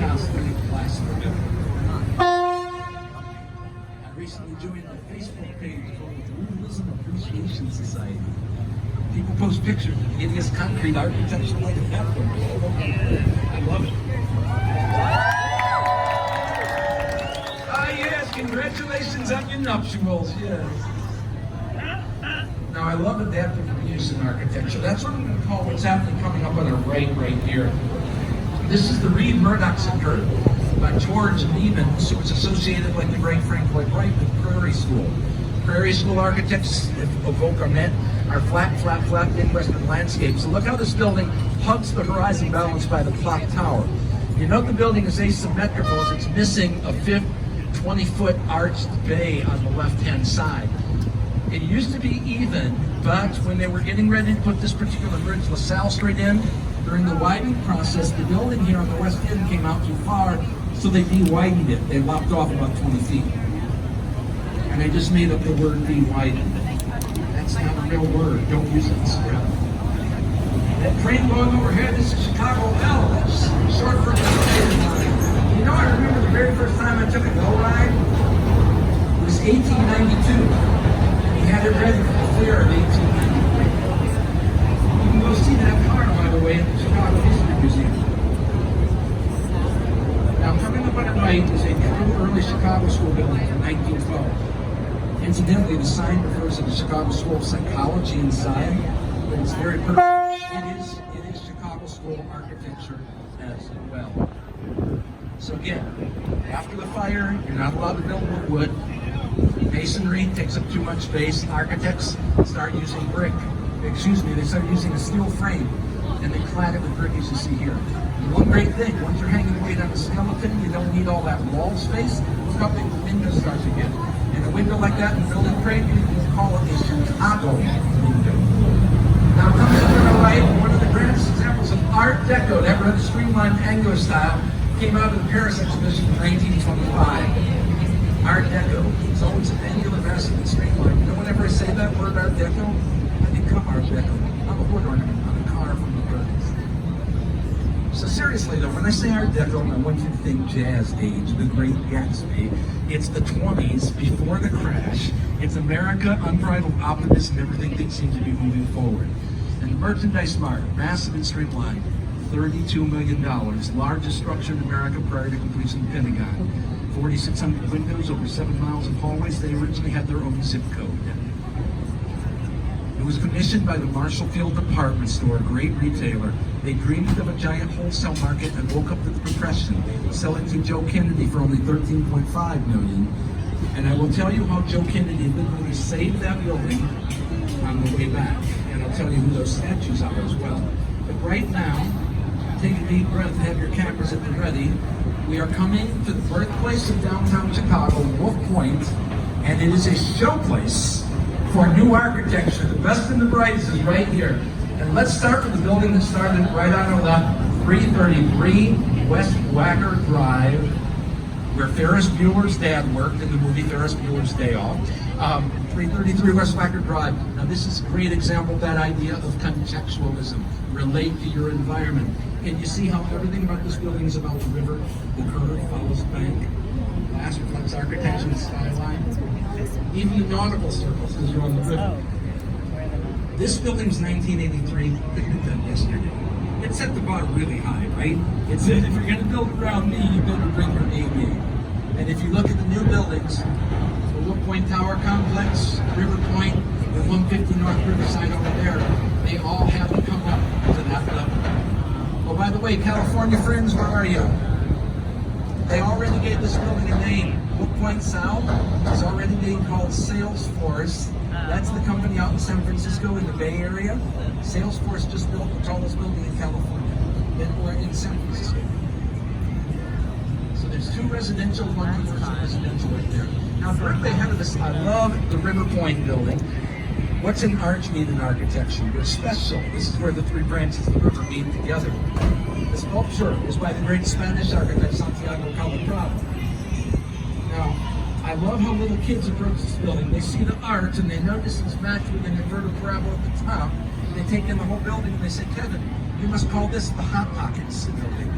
just class for it. I recently joined a Facebook page called the Realism Appreciation Society. People post pictures of hideous concrete architecture like a bathroom. I love it. Yes, congratulations on your nuptials, yes. Now, I love adaptive reuse in architecture. That's what I'm going to call what's happening coming up on our right here. This is the Reed-Murdoch Center by George Neiman, who was associated, like the great Frank Lloyd Wright, with Prairie School. Prairie School architects evoke our flat Midwestern landscape. So look how this building hugs the horizon balanced by the clock tower. You note the building is asymmetrical as it's missing a fifth 20-foot arched bay on the left-hand side. It used to be even, but when they were getting ready to put this particular bridge, LaSalle Street in, during the widening process, the building here on the west end came out too far, so they de-widened it. They lopped off about 20 feet. And they just made up the word de-widened. That's not a real word. Don't use it in script. That train going overhead, this is Chicago L. That's short for elevator line. You know, I remember the very first time I took a go ride. It was 1892. He had it ready for the fair of 1893. You can go see that car, by the way, at the Chicago History Museum. Now, coming up on the right is a true early Chicago school building from 1912. Incidentally, the sign refers to the Chicago School of Psychology inside, but it's very perfect. It is Chicago School architecture as well. So again, after the fire, you're not allowed to build with wood. Masonry takes up too much space. Architects start using brick. They start using a steel frame, and they clad it with brick, as you see here. And one great thing, once you're hanging weight on the skeleton, you don't need all that wall space. Look how big the windows start to get. And a window like that in the building crate, you can call it a Chicago window. Now coming to the right, one of the greatest examples of Art Deco, that rather streamlined angular style, came out of the Paris exhibition in 1925. Art Deco. It's always an angular, massive, and streamlined. You know, whenever I say that word, Art Deco, I become Art Deco. I'm a wood ornament on a car from the 30s. So seriously though, when I say Art Deco, I want you to think Jazz Age, the Great Gatsby. It's the 20s, before the crash. It's America, unbridled optimism, everything that seems to be moving forward. And the merchandise mart, massive and streamlined. $32 million, largest structure in America prior to completion of the Pentagon. 4,600 windows, over 7 miles of hallways. They originally had their own zip code. It was commissioned by the Marshall Field Department Store, a great retailer. They dreamed of a giant wholesale market and woke up to the Depression, selling to Joe Kennedy for only $13.5 million. And I will tell you how Joe Kennedy literally saved that building on the way back. And I'll tell you who those statues are as well. But right now, take a deep breath, have your cameras at the ready. We are coming to the birthplace of downtown Chicago, Wolf Point, and it is a showplace for new architecture. The best and the brightest is right here. And let's start with the building that started right on our left, 333 West Wacker Drive, where Ferris Bueller's dad worked in the movie Ferris Bueller's Day Off. 333 West Wacker Drive. Now this is a great example of that idea of contextualism. Relate to your environment. And you see how everything about this building is about the river, the curve follows the bank, glass reflects architecture and skyline, even the nautical circles because you're on the river. This building's 1983, could have been done yesterday. It set the bar really high, right? It said if you're going to build around me, you better bring your A game. And if you look at the new buildings, the Wolf Point Tower Complex, River Point, the 150 North Riverside over there, they all haven't come up to that level. Oh, by the way, California friends, where are you? They already gave this building a name. Wolf Point South is already being called Salesforce. That's the company out in San Francisco in the Bay Area. Salesforce just built the tallest building in California, or in San Francisco. So there's two residential, one commercial residential right there. Now, directly ahead of this, I love the River Point building. What's an arch mean in architecture? You're special. This is where the three branches of the river meet together. The sculpture is by the great Spanish architect Santiago Calatrava. Now, I love how little kids approach this building. They see the arch and they notice it's matched with an inverted parabola at the top. They take in the whole building and they say, Kevin, you must call this the Hot Pockets building.